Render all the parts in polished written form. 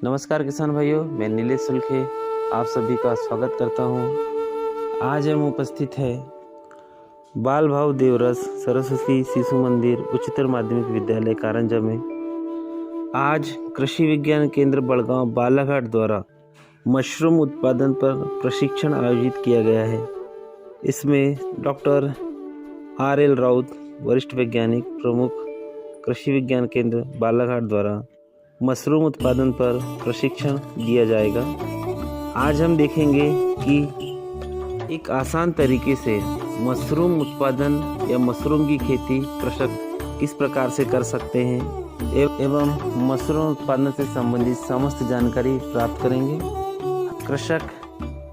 नमस्कार किसान भाइयों, मैं नीलेश सुलखे आप सभी का स्वागत करता हूं। आज हम उपस्थित है बाल भाव देवरस सरस्वती शिशु मंदिर उच्चतर माध्यमिक विद्यालय कारंजा में। आज कृषि विज्ञान केंद्र बड़गांव बालाघाट द्वारा मशरूम उत्पादन पर प्रशिक्षण आयोजित किया गया है। इसमें डॉक्टर RL राउत, वरिष्ठ वैज्ञानिक, प्रमुख कृषि विज्ञान केंद्र बालाघाट द्वारा मशरूम उत्पादन पर प्रशिक्षण दिया जाएगा। आज हम देखेंगे कि एक आसान तरीके से मशरूम उत्पादन या मशरूम की खेती कृषक किस प्रकार से कर सकते हैं एवं मशरूम उत्पादन से संबंधित समस्त जानकारी प्राप्त करेंगे। कृषक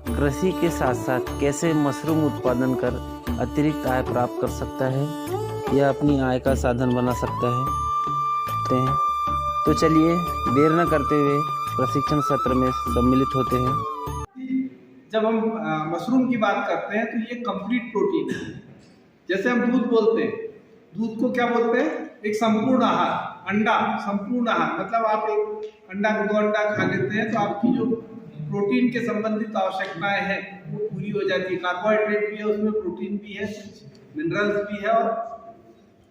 कृषि के साथ साथ कैसे मशरूम उत्पादन कर अतिरिक्त आय प्राप्त कर सकता है या अपनी आय का साधन बना सकता है। तो चलिए देर न करते हुए प्रशिक्षण सत्र में सम्मिलित होते हैं। जब हम मशरूम की बात करते हैं तो ये कंप्लीट प्रोटीन है। जैसे हम दूध बोलते हैं, दूध को क्या बोलते हैं? एक संपूर्ण आहार। अंडा संपूर्ण आहार मतलब आप एक अंडा को 2 अंडा खा लेते हैं तो आपकी जो प्रोटीन के संबंधित आवश्यकताएं हैं वो पूरी हो जाती है। कार्बोहाइड्रेट भी है, उसमें प्रोटीन भी है, मिनरल्स भी है और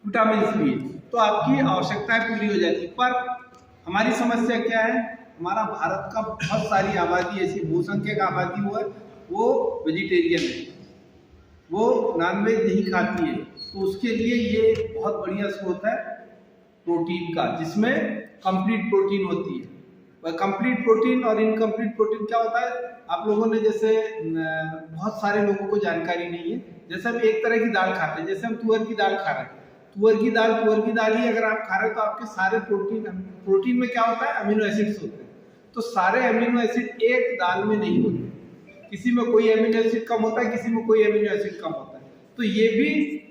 विटामिन भी है, तो आपकी आवश्यकताएं पूरी हो जाती है। पर हमारी समस्या क्या है? हमारा भारत का बहुत सारी आबादी ऐसी बहुसंख्यक आबादी है वो वेजिटेरियन है, वो नॉनवेज नहीं खाती है। तो उसके लिए ये बहुत बढ़िया स्रोत है प्रोटीन का, जिसमें कंप्लीट प्रोटीन होती है। वह कंप्लीट प्रोटीन और इनकम्प्लीट प्रोटीन क्या होता है? आप लोगों ने जैसे बहुत सारे लोगों को जानकारी नहीं है। जैसे हम एक तरह की दाल खाते हैं, जैसे हम तुअर की दाल खा रहे हैं, तुअर की दाल ही अगर आप खा रहे हो तो आपके सारे प्रोटीन में क्या होता है? अमीनो एसिड्स होते हैं। तो सारे अमीनो एसिड एक दाल में नहीं होते, किसी में कोई अमीनो एसिड कम होता है, किसी में कोई अमीनो एसिड कम होता है। तो ये भी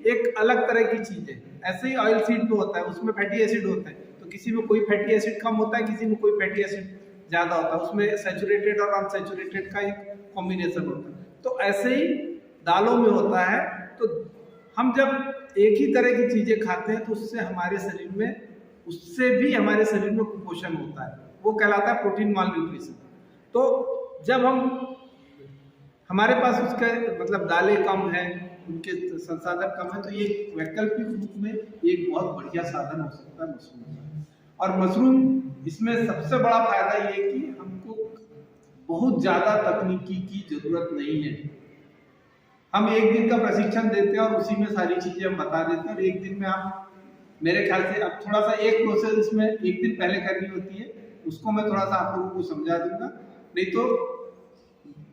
एक अलग तरह की चीज है। ऐसे ही ऑयल सीड में होता है, उसमें फैटी एसिड होता है, तो किसी में कोई फैटी एसिड कम होता है, किसी में कोई फैटी एसिड ज्यादा होता है, उसमें सैचुरेटेड और अनसैचुरेटेड का एक कॉम्बिनेशन होता है। तो ऐसे ही दालों में होता है। तो हम जब एक ही तरह की चीजें खाते हैं तो उससे भी हमारे शरीर में कुपोषण होता है, वो कहलाता है प्रोटीन माल न्यूट्रिशन। तो जब हमारे पास उसके मतलब दालें कम है, उनके संसाधन कम है, तो ये वैकल्पिक रूप में एक बहुत बढ़िया साधन हो सकता है मशरूम। और मशरूम इसमें सबसे बड़ा फायदा ये है कि हमको बहुत ज्यादा तकनीकी की जरूरत नहीं है। हम एक दिन का प्रशिक्षण देते हैं और उसी में सारी चीजें हम बता देते हैं। और एक दिन में आप मेरे ख्याल से अब थोड़ा सा एक प्रोसेस इसमें एक दिन पहले करनी होती है, उसको मैं थोड़ा सा आप लोगों को समझा दूंगा। नहीं तो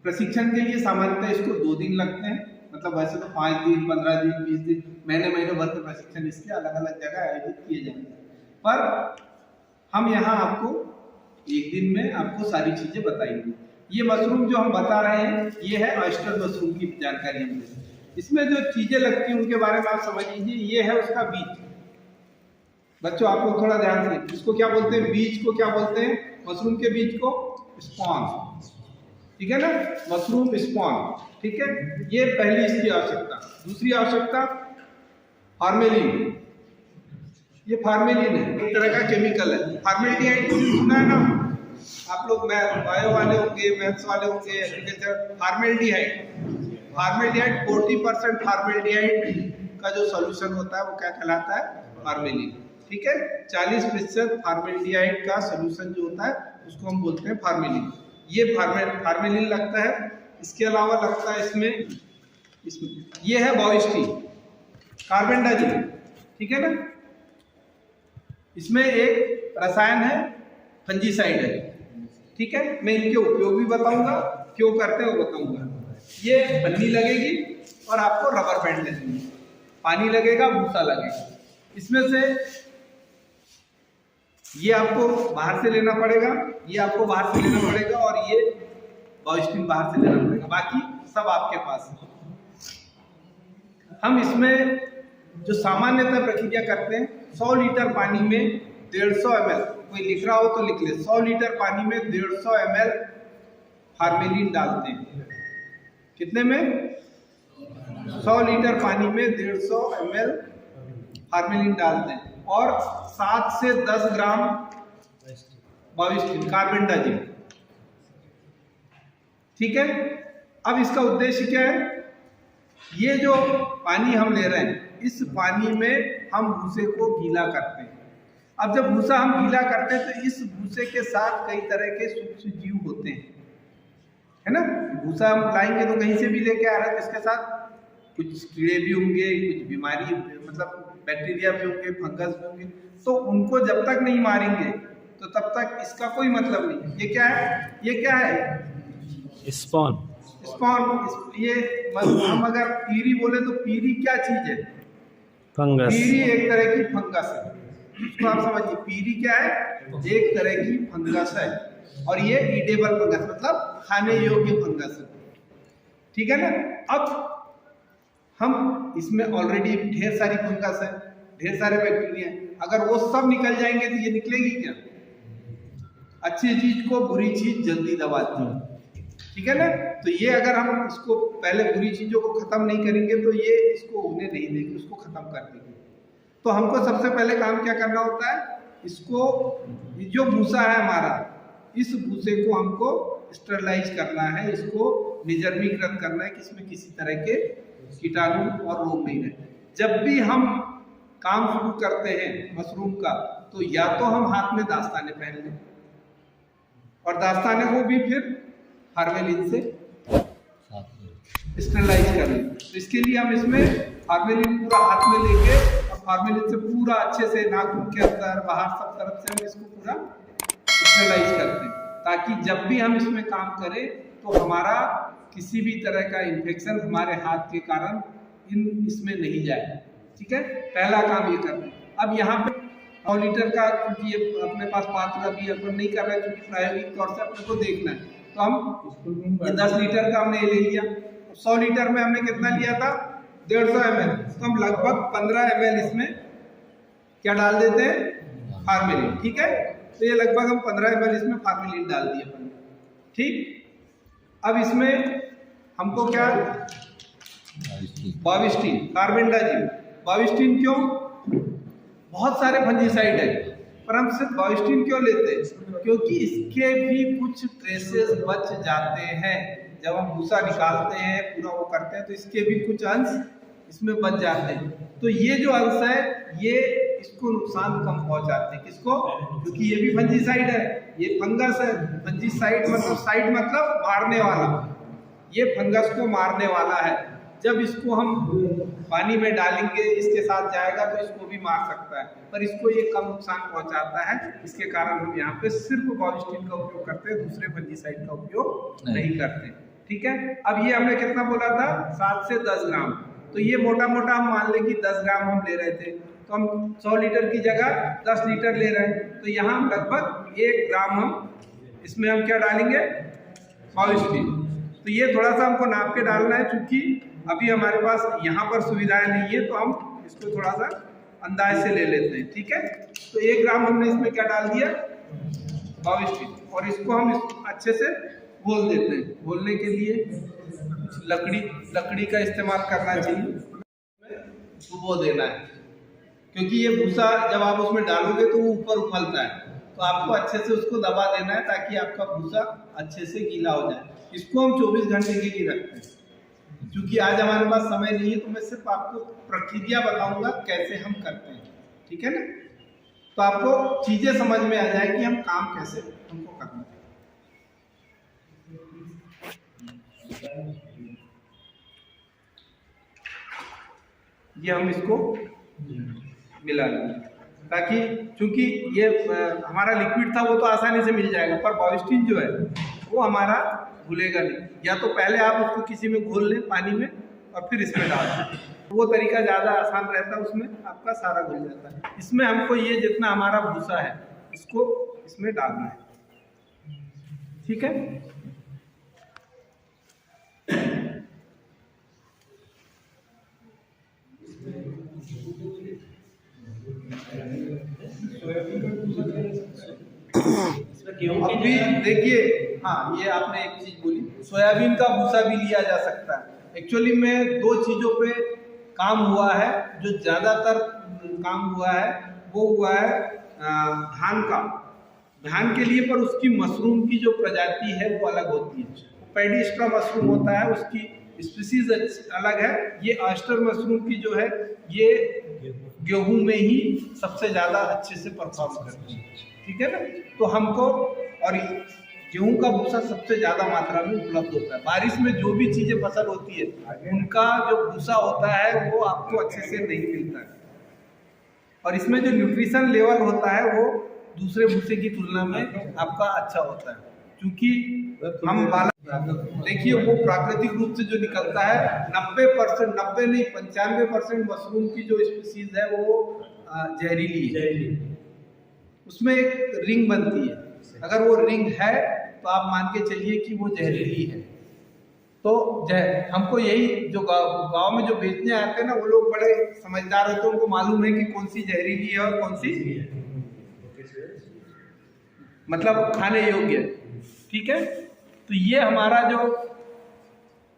प्रशिक्षण के लिए सामान्यतः इसको 2 दिन लगते हैं, मतलब वैसे तो 5 दिन, 15 दिन, 20 दिन, महीने भर के प्रशिक्षण इसके अलग अलग जगह आयोजित किए जाते हैं। पर हम यहाँ आपको एक दिन में आपको सारी चीजें बताएंगे। ये मशरूम जो हम बता रहे हैं ये है ऑयस्टर मशरूम की जानकारी हम दें। इसमें जो चीजें लगती हैं उनके बारे में आप समझ लीजिए। ये है उसका बीज। बच्चों आप लोग थोड़ा ध्यान से, इसको क्या बोलते हैं? बीज को क्या बोलते हैं? मशरूम के बीज को स्पॉन, ठीक है ना? मशरूम स्पॉन, ठीक है। ये पहली इसकी आवश्यकता। दूसरी आवश्यकता फार्मेलिन। ये फार्मेलिन है, एक तरह का केमिकल है। फार्मेल्डिहाइड सुना है ना आप लोग? बायो वाले होंगे, मैथ्स वाले होंगे, एग्रीकल्चर। फार्मेल्डिहाइड 40% फार्मेल्डिहाइड का जो सॉल्यूशन होता है वो क्या कहलाता है? फार्मेलिन, ठीक है। 40% फार्मेल्डिहाइड का सॉल्यूशन जो होता है उसको हम बोलते हैं फार्मेलिन। ये फार्मेलिन लगता है। इसके अलावा लगता है इसमें ये है बायोस्टीन, कार्बेंडाजिम, ठीक है ना। इसमें एक रसायन है, फंजीसाइड है, ठीक है। मैं इनके उपयोग भी बताऊंगा, क्यों करते हैं वो बताऊंगा। ये बन्नी लगेगी और आपको रबर बैंड लगेगी, पानी लगेगा, भूसा लगेगा। इसमें से ये आपको बाहर से लेना पड़ेगा, ये आपको बाहर से लेना पड़ेगा और ये बायोस्टीन बाहर से लेना पड़ेगा। बाकी सब आपके पास है। हम इसमें जो सामान्यतः प्रक्रिया करते हैं, 100 लीटर पानी में 150 ml, कोई लिख रहा हो तो लिख ले, 100 लीटर पानी में 150 ml फार्मेलिन डालते हैं। कितने में? 100 लीटर पानी में 150 ml फार्मेलिन डालते हैं और 7 से 10 ग्राम बाविस्टिन, कार्बेंडाजिम। ठीक है, अब इसका उद्देश्य क्या है? ये जो पानी हम ले रहे हैं, इस पानी में हम भूसे को गीला करते हैं। अब जब भूसा हम गीला करते हैं तो इस भूसे के साथ कई तरह के सूक्ष्म जीव होते हैं, है ना। भूसा हम लाएंगे तो कहीं से भी लेके आ रहे हैं, तो इसके साथ कुछ कीड़े भी होंगे, कुछ बीमारी मतलब बैक्टीरिया भी होंगे, फंगस भी होंगे। तो उनको जब तक नहीं मारेंगे तो तब तक इसका कोई मतलब नहीं। ये क्या है? ये क्या है? स्पॉन। स्पॉन। ये हम अगर पीरी बोले तो पीरी क्या चीज है? फंगस। पीरी एक तरह की फंगस है, इसको आप समझिए। पीरी क्या है? एक तरह की फंगस है, और ये ईडेबल फंगस मतलब खाने योग्य फंगस है। ठीक है ना। अब हम इसमें ऑलरेडी ढेर सारी फंगस है, ढेर सारे बैक्टीरिया हैं, अगर वो सब निकल जाएंगे तो ये निकलेगी क्या? अच्छी चीज को बुरी चीज जल्दी दबाती है, ठीक है ना। तो ये अगर हम इसको पहले बुरी चीजों को खत्म नहीं करेंगे तो ये इसको उगने नहीं देगी, उसको खत्म कर देगी। तो हमको सबसे पहले काम क्या करना होता है? इसको जो भूसा है हमारा, इस भूसे को हमको स्टरलाइज करना है, इसको निर्जमीकृत करना है कि इसमें किसी तरह के कीटाणु और रोग नहीं रहे। जब भी हम काम शुरू करते हैं मशरूम का, तो या तो हम हाथ में दास्ताने पहन लें, और दास्ताने को भी फिर फार्मेलिन से स्टरलाइज कर लें। तो इसके लिए हम इसमें फार्मेलिन पूरा हाथ में लेके और फार्मेलिन से पूरा अच्छे से नाखून के अंदर बाहर सब तरफ से हम इसको पूरा स्टरलाइज करते हैं, ताकि जब भी हम इसमें काम करें तो हमारा किसी भी तरह का इन्फेक्शन हमारे हाथ के कारण इसमें नहीं जाए। ठीक है, पहला काम ये करते हैं। अब यहाँ पे 100 लीटर का, क्योंकि ये अपने पास पात्र अभी अपन नहीं कर रहे, क्योंकि प्रायोगिक तौर से अपने को देखना है, तो हम 10 लीटर का हमने ले लिया। 100 लीटर में हमने कितना लिया था? 150 ml। तो हम लगभग 15 ml इसमें क्या डाल देते हैं? फार्मेलिन। ठीक है, तो ये लगभग हम 15 ml इसमें फार्मेलिन डाल दिए अपन। ठीक, अब इसमें हमको क्या? Bavistin, carbendazim. बाविस्टिन क्यों? बहुत सारे फंजीसाइड है, पर हम सिर्फ बाविस्टिन क्यों लेते हैं? क्योंकि इसके भी कुछ ट्रेसेस बच जाते हैं। जब हम भूसा निकालते हैं, पूरा वो करते हैं, तो इसके भी कुछ अंश इसमें बच जाते हैं। तो ये जो अंश है, ये इसको नुकसान कम पहुंचाते हैं। किसको? क्योंकि ये भी फंजीसाइड है, ये फंगस है। फंजीसाइड मतलब साइड मतलब मारने वाला, ये फंगस को मारने वाला है। जब इसको हम पानी में डालेंगे, इसके साथ जाएगा तो इसको भी मार सकता है, पर इसको ये कम नुकसान पहुंचाता है। इसके कारण हम यहाँ पे सिर्फ बाविस्टिन का उपयोग करते हैं, दूसरे फंजीसाइड का उपयोग नहीं करते। ठीक है, अब ये हमने कितना बोला था? 7 से 10 ग्राम। तो ये मोटा मोटा हम मान लें कि 10 ग्राम हम ले रहे थे, तो हम 100 लीटर की जगह 10 लीटर ले रहे हैं, तो यहाँ लगभग 1 ग्राम हम इसमें हम क्या डालेंगे? बाविस्टिन। तो ये थोड़ा सा हमको नाप के डालना है, क्योंकि अभी हमारे पास यहाँ पर सुविधाएं नहीं है, तो हम इसको थोड़ा सा अंदाज से ले लेते हैं। ठीक है, तो 1 ग्राम हमने इसमें क्या डाल दिया? बाविस्टिन। और इसको हम अच्छे से घोल देते हैं। घोलने के लिए लकड़ी का इस्तेमाल करना चाहिए, डुबो देना है, क्योंकि ये भूसा जब आप उसमें डालोगे तो वो ऊपर उफलता है, तो आपको अच्छे से उसको दबा देना है ताकि आपका भूसा अच्छे से गीला हो जाए। इसको हम 24 घंटे के लिए रखते हैं। क्योंकि आज हमारे पास समय नहीं है, तो मैं सिर्फ आपको प्रक्रिया बताऊंगा कैसे हम करते हैं। ठीक है ना, तो आपको चीजें समझ में आ जाए कि हम काम कैसे हमको करना है। ये हम इसको मिला लेंगे, ताकि चूंकि ये हमारा लिक्विड था वो तो आसानी से मिल जाएगा, पर बाविस्टिन जो है वो हमारा घुलेगा नहीं। या तो पहले आप उसको किसी में घोल लें पानी में और फिर इसमें डाल दें, वो तरीका ज़्यादा आसान रहता है, उसमें आपका सारा घुल जाता है। इसमें हमको ये जितना हमारा भूसा है इसको इसमें डालना है। ठीक है, अभी देखिए, हाँ ये आपने एक चीज बोली, सोयाबीन का भूसा भी लिया जा सकता है। एक्चुअली में 2 चीजों पे काम हुआ है, जो ज्यादातर काम हुआ है वो हुआ है धान का धान के लिए, पर उसकी मशरूम की जो प्रजाति है वो अलग होती है। पैडीस्ट्रा मशरूम होता है, उसकी स्पीसीज अलग है। ये ऑयस्टर मशरूम की जो है ये गेहूं में ही सबसे ज़्यादा अच्छे से परफॉर्म करती है, ठीक है ना। तो हमको, और गेहूं का भूसा सबसे ज़्यादा मात्रा में उपलब्ध होता है। बारिश में जो भी चीज़ें फसल होती है उनका जो भूसा होता है वो आपको अच्छे से नहीं मिलता है, और इसमें जो न्यूट्रिशन लेवल होता है वो दूसरे भूसे की तुलना में आपका अच्छा होता है, क्योंकि हम देखिए वो प्राकृतिक रूप से जो निकलता है 90% 90 नहीं 95% मशरूम की जो स्पीसीज है वो जहरीली है। उसमें एक रिंग बनती है, अगर वो रिंग है तो आप मान के चलिए कि वो जहरीली है। तो हमको यही जो गांव में जो बेचने आते हैं ना, वो लोग बड़े समझदार होते हैं, उनको मालूम है कि कौन सी जहरीली है और कौन सी मतलब खाने योग्य है, ठीक है। तो ये हमारा जो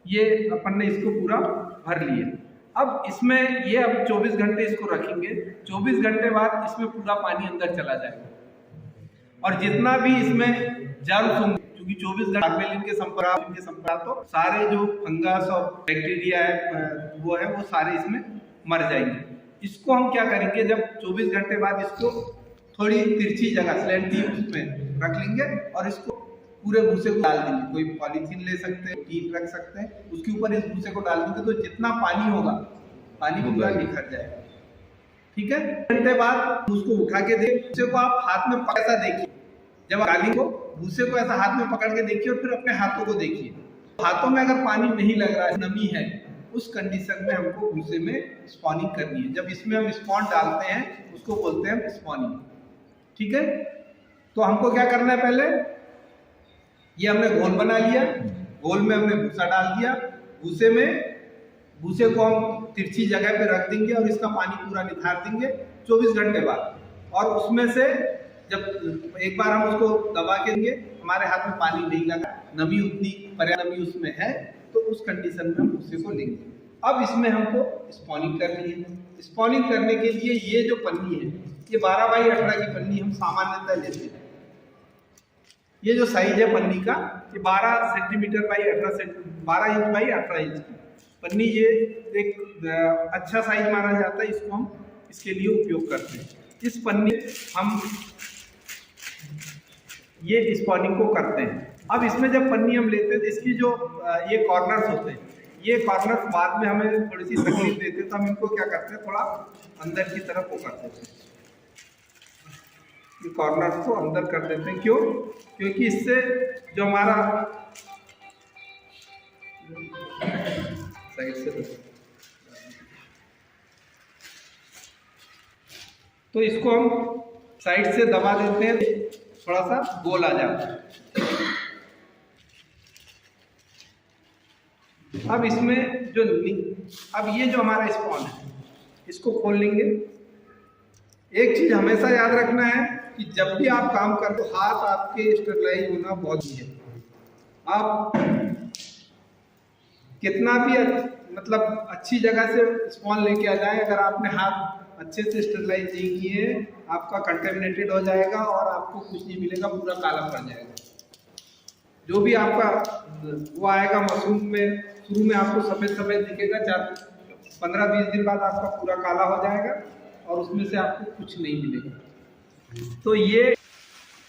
ये अपन ने इसको पूरा भर लिया। अब इसमें ये अब 24 घंटे इसको रखेंगे। 24 घंटे बाद इसमें पूरा पानी अंदर चला जाएगा, और जितना भी इसमें जर्म्स होंगे, क्योंकि 24 घंटे के संपर्क तो सारे जो फंगस और बैक्टीरिया है वो सारे इसमें मर जाएंगे। इसको हम क्या करेंगे, जब 24 घंटे बाद इसको थोड़ी तिरछी जगह स्लैंटी उसमें रख लेंगे और इसको पूरे भूसे को डाल देंगे। कोई पॉलीथीन ले सकते हैं, टीप रख सकते हैं, उसके ऊपर इस भूसे को डाल देंगे, तो जितना पानी होगा पानी पूरा निखर जाएगा, ठीक है। घंटे बाद उसको उठा के देखिए, भूसे को आप हाथ में ऐसा देखिए, जब डाली को भूसे को ऐसा हाथ में पकड़ के देखिए और फिर अपने हाथों को देखिए। हाथों में अगर पानी नहीं लग रहा है, नमी है, उस कंडीशन में हमको भूसे में स्पॉनिंग करनी है। जब इसमें हम स्पॉन डालते हैं उसको बोलते हैं स्पॉनिंग, ठीक है। तो हमको क्या करना है, पहले ये हमने घोल बना लिया, घोल में हमने भूसा डाल दिया, भूसे को हम तिरछी जगह पे रख देंगे और इसका पानी पूरा निथार देंगे 24 घंटे बाद। और उसमें से जब एक बार हम उसको दबा के देंगे, हमारे हाथ में पानी नहीं लगा, नमी उतनी पर्याप्त नमी उसमें है, तो उस कंडीशन में हम भूसे को लेंगे। अब इसमें हमको स्पॉनिंग करनी है। स्पॉनिंग करने के लिए ये जो पन्नी है, ये 12 बाई 18 की पन्नी हम सामान्यतः लेते हैं। ये जो साइज है पन्नी का, ये 12 centimetre by 12 inch by 18 inch की पन्नी, ये एक अच्छा साइज माना जाता है। इसको हम इसके लिए उपयोग करते हैं। इस पन्नी हम ये स्पॉनिंग को करते हैं। अब इसमें जब पन्नी हम लेते हैं तो इसकी जो ये कॉर्नर्स होते हैं, ये कॉर्नर्स बाद में हमें थोड़ी सी तकलीफ देते हैं, तो हम इनको क्या करते हैं, थोड़ा अंदर की तरफ वो कर देते हैं, ये कॉर्नर्स को अंदर कर देते हैं। क्यों? क्योंकि इससे जो हमारा साइड से, तो इसको हम साइड से दबा देते हैं, थोड़ा सा गोल आ जाता है। अब इसमें जो अब ये जो हमारा स्पॉन है, इसको खोल लेंगे। एक चीज हमेशा याद रखना है कि जब भी आप काम करते हो, हाथ आपके स्टेरिलाइज होना बहुत ही है। आप कितना भी मतलब अच्छी जगह से स्पॉन लेके आ जाए, अगर आपने हाथ अच्छे से स्टेरिलाइज नहीं किए, आपका कंटेमिनेटेड हो जाएगा और आपको कुछ नहीं मिलेगा, पूरा काला पड़ जाएगा। जो भी आपका वो आएगा मशरूम में, शुरू में आपको सफेद सफेद दिखेगा, 15-20 दिन बाद आपका पूरा काला हो जाएगा और उसमें से आपको कुछ नहीं मिलेगा। तो ये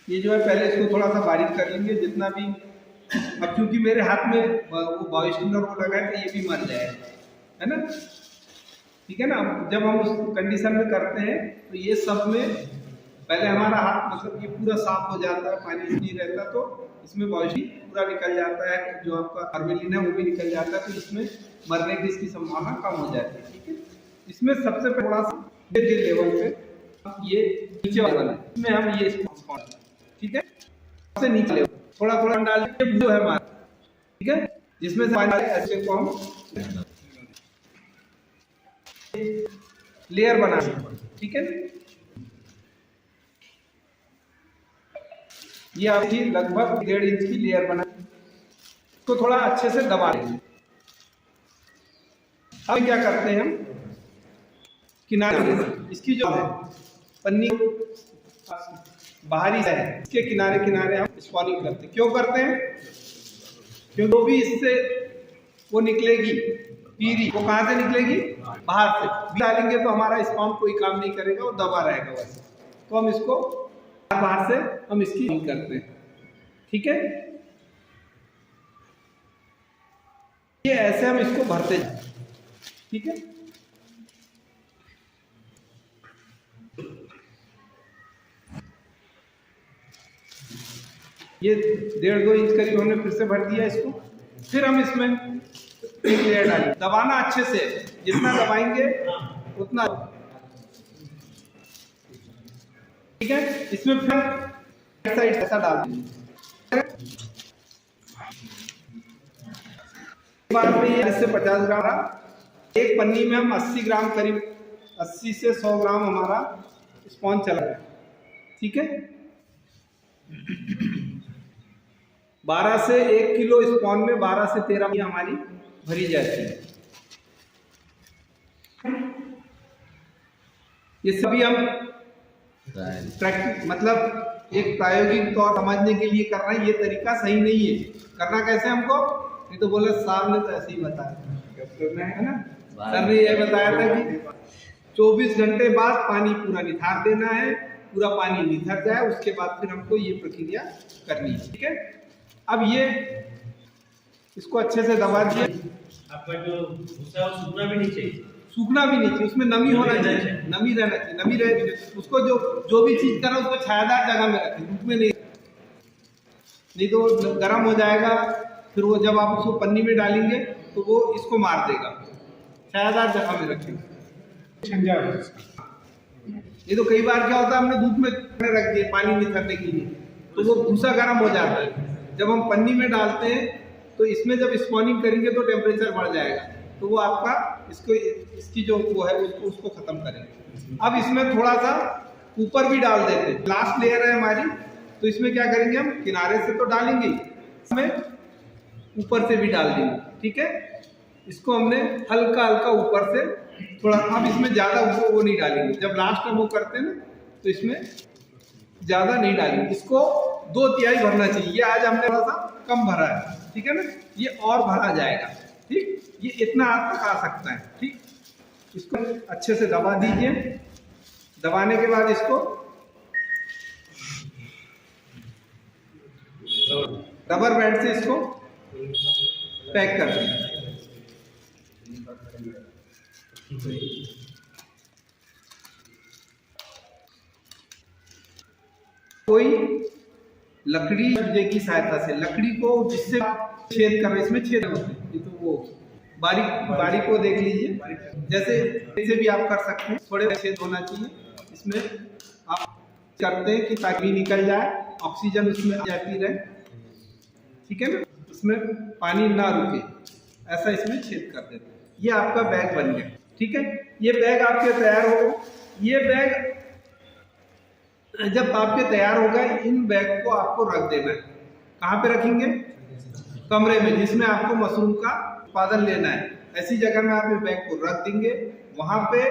जो है, पहले इसको थोड़ा सा बारीक कर लेंगे जितना भी। अब क्योंकि मेरे हाथ में वो बॉयस्टिनर वो लगा है, तो ये भी मर जाएगा, है ना, ठीक है ना। जब हम उस कंडीशन में करते हैं तो ये सब में पहले हमारा हाथ मतलब ये पूरा साफ हो जाता है, पानी नहीं रहता, तो इसमें बॉयस्टिन पूरा निकल जाता है, जो आपका फॉर्मेलिन है वो भी निकल जाता है, तो इसमें मरने की इसकी संभावना कम हो जाती है, ठीक है। इसमें सबसे थोड़ा सा लेवल पे ये नीचे वाला है, इसमें हम ये स्पॉन, ठीक है, सबसे नीचे थोड़ा थोड़ा डाल के जो है हमारा, ठीक है, जिसमें से ऐसे को हम लेयर बना, ठीक है। ये आपकी लगभग 1.5 इंच की लेयर बना, इसको थोड़ा अच्छे से दबा देंगे। अब क्या करते हैं हम, किनारे इसकी जो है पन्नी बाहरी है, इसके किनारे किनारे हम स्पॉनिंग करते हैं। क्यों करते हैं? क्योंकि वो भी इससे वो निकलेगी पीरी, वो कहाँ से निकलेगी? बाहर से। डालेंगे तो हमारा स्पॉन कोई काम नहीं करेगा, वो दबा रहेगा वैसे। तो हम इसको बाहर से हम इसकी करते हैं। ठीक है, ये ऐसे हम इसको भरते जाए। ठीक है, ये 1.5-2 इंच करीब हमने फिर से भर दिया इसको। फिर हम इसमें एक लेयर डालेंगे। दबाना अच्छे से, जितना दबाएंगे उतना। ठीक है, इसमें फिर साइड ऐसा डाल देंगे। बार में ये इससे 50 ग्राम रहा। एक पन्नी में हम 80 ग्राम करीब 80 से 100 ग्राम हमारा स्पॉन्ज चला गया। ठीक है, 12 से 1 किलो स्पॉन में 12 से 13 हमारी भरी जाती है। ये सभी हम प्रैक्टिस मतलब एक प्रायोगिक तौर समझने के लिए कर रहे हैं। ये तरीका सही नहीं है। करना कैसे हमको? नहीं तो बोले साहब ने तो ऐसे ही बताया है ना। सर ने ये बताया था कि 24 घंटे बाद पानी पूरा निथार देना है। पूरा पानी निथर जाए उसके बाद फिर हमको ये प्रक्रिया करनी है। ठीक है, अब ये इसको अच्छे से दबा दिए। आपका जो भूसा है वो सूखना भी नहीं चाहिए। सूखना भी नहीं चाहिए, उसमें नमी होना चाहिए। नमी रहना चाहिए, नमी रहे उसको जो भी चीज करना उसको छायादार जगह में रखें, धूप में नहीं तो गर्म हो जाएगा। फिर वो जब आप उसको पन्नी में डालेंगे तो वो इसको मार देगा। छायादार जगह में रखें। ये तो कई बार क्या होता है, हमने धूप में रख दिए पानी निथरने के लिए, तो वो भूसा गर्म हो जाता है। जब हम पन्नी में डालते हैं तो इसमें जब स्पॉनिंग करेंगे तो टेम्परेचर बढ़ जाएगा, तो वो आपका इसकी जो वो है उसको खत्म करेंगे। अब इसमें थोड़ा सा ऊपर भी डाल देते हैं। लास्ट लेयर है हमारी, तो इसमें क्या करेंगे, हम किनारे से तो डालेंगे, इसमें ऊपर से भी डाल देंगे। ठीक है, इसको हमने हल्का हल्का ऊपर से थोड़ा, अब इसमें ज्यादा वो नहीं डालेंगे। जब लास्ट में वो करते हैं ना तो इसमें ज्यादा नहीं डालेंगे। इसको 2/3 भरना चाहिए। ये आज हमने थोड़ा सा कम भरा है। ठीक है ना, ये और भरा जाएगा। ठीक, ये इतना हाथ तक आ सकता है। ठीक, इसको अच्छे से दबा दीजिए। दबाने के बाद इसको रबर बैंड से इसको पैक कर दें। कोई लकड़ी की सहायता से, लकड़ी को जिससे छेद कर रहे, इसमें छेद होते हैं, ये तो वो बारीक को देख लीजिए। जैसे ऐसे भी आप कर सकते हैं, थोड़े छेद होना चाहिए इसमें। आप करते हैं कि ताकि निकल जाए, ऑक्सीजन उसमें जाती रहे। ठीक है ना, इसमें पानी ना रुके, ऐसा इसमें छेद कर देते हैं। ये आपका बैग बन गया। ठीक है, ये बैग आपके तैयार हो। ये बैग जब आपके तैयार होगा, इन बैग को आपको रख देना है। कहाँ पे रखेंगे? कमरे में जिसमें आपको मशरूम का उत्पादन लेना है, ऐसी जगह में आप ये बैग को रख देंगे। वहां पे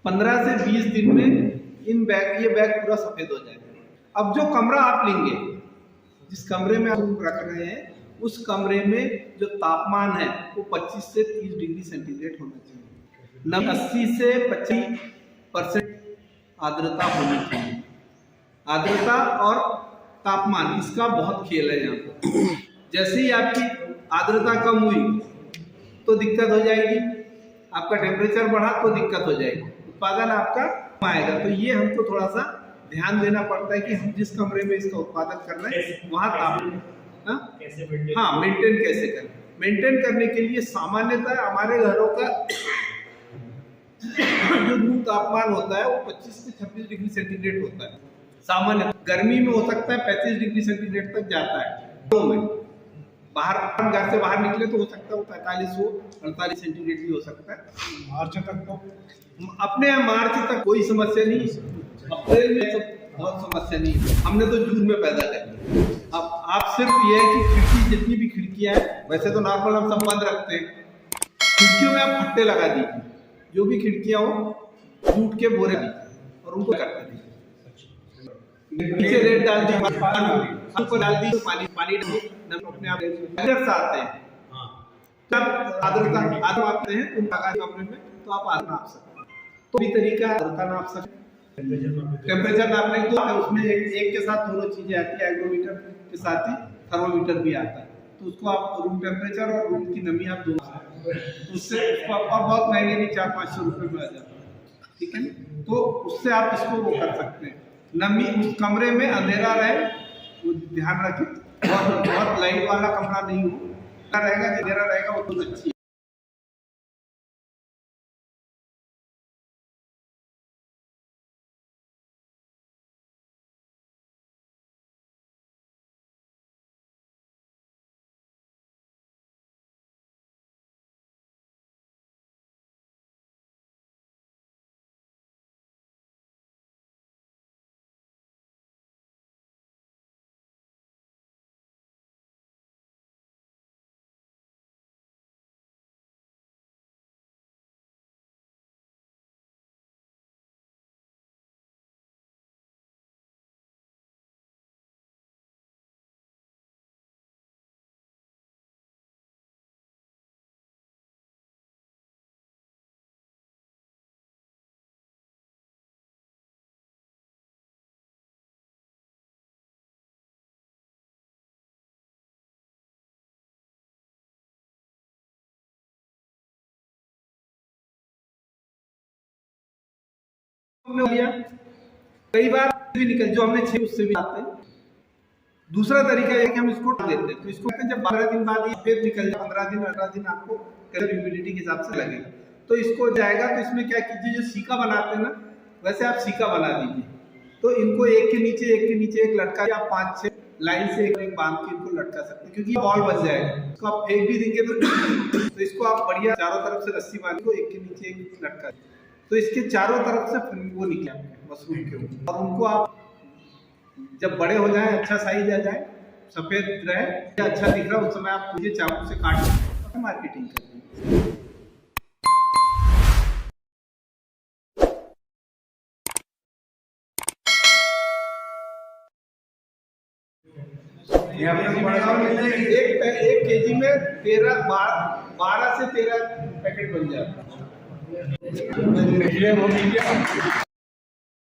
15 से 20 दिन में ये बैग पूरा सफेद हो जाएगा। अब जो कमरा आप लेंगे, जिस कमरे में आप रख रहे हैं, उस कमरे में जो तापमान है वो 25 से 30 डिग्री सेंटीग्रेड होना चाहिए। 80 से 25% आर्द्रता होनी चाहिए। आर्द्रता और तापमान, इसका बहुत खेल है यहाँ पर। जैसे ही आपकी आर्द्रता कम हुई तो दिक्कत हो जाएगी, आपका टेम्परेचर बढ़ा तो दिक्कत हो जाएगी, उत्पादन आपका कम आएगा। तो ये हमको थोड़ा सा ध्यान देना पड़ता है कि हम जिस कमरे में इसका उत्पादन कर रहे हैं वहाँ तापमान मेंटेन कैसे करें। मेंटेन करने के लिए सामान्यतः हमारे घरों का जो रूम तापमान होता है वो 25 से 26 डिग्री सेंटीग्रेड होता है सामान्य। गर्मी में हो सकता है 35 डिग्री सेंटीग्रेड तक जाता है। तो में बाहर, घर से बाहर निकले तो हो सकता है वो 45 हो, 48 सेंटीग्रेड भी हो सकता है। मार्च तक तो अपने मार्च तक कोई समस्या नहीं, अप्रैल में तो बहुत समस्या नहीं है। हमने तो जून में पैदा कर। अब आप सिर्फ ये है कि खिड़की, जितनी भी खिड़कियां हैं, वैसे तो नॉर्मल हम सब बंद रखते हैं, खिड़कियों में आप फट्टे लगा दीजिए। जो भी खिड़कियां हो, जूट के बोरे भी, और उनको करते हैं। नीचे रेत डाल दी, हमको डाल दी तो पानी डाल नमक अपने आप से आते हैं। जब आर्द्रता आते हैं उन कमरे में तो आप आर्द्रता नाप सकते हैं। तो भी तरीका आर्द्रता नाप सकते हैं, टेम्परेचर नापने को उसमें एक के साथ दोनों चीजें आती है, एग्रोमीटर के साथ ही थर्मोमीटर भी आता है। तो उसको आप रूम टेम्परेचर और रूम की नमी आप दोनों, उससे आपका बहुत महंगे नहीं 400-500 रुपये में आ जाता है, ठीक है। तो उससे आप इसको वो कर सकते हैं। नमी उस कमरे में अंधेरा रहे, वो ध्यान रखें, बहुत लाइट वाला कमरा नहीं हो रहेगा, अंधेरा रहेगा वो बहुत अच्छी है। कई बार भी निकल जो हमने 6 उससे भी आते हैं। दूसरा तरीका है कि हम इसको देते हैं, तो इसको जब 12 दिन बाद ये फिर निकल जाए, 15 दिन 18 दिन आपको ह्यूमिडिटी के हिसाब से लगेगा, तो इसको जाएगा। तो इसमें क्या कीजिए, जो सीका बनाते हैं ना, वैसे आप सीका बना दीजिए। तो इनको एक के नीचे एक लटका, आप 5-6 लाइन से एक बांध के इनको लटका सकते हैं, क्योंकि बॉल बच जाएगा। इसको आप फेंक भी देंगे तो इसको आप बढ़िया चारों तरफ से रस्सी बांध को एक के नीचे एक लटका, तो इसके चारों तरफ से वो निकले मशरूम के ऊपर। और उनको आप जब बड़े हो जाए, अच्छा साइज आ जाए, सफेद रहे, अच्छा दिख रहा है, उस समय आप मुझे चाकू से काट के मार्केटिंग कर देंगे। एक केजी में 12 से 13 पैकेट बन जाता है।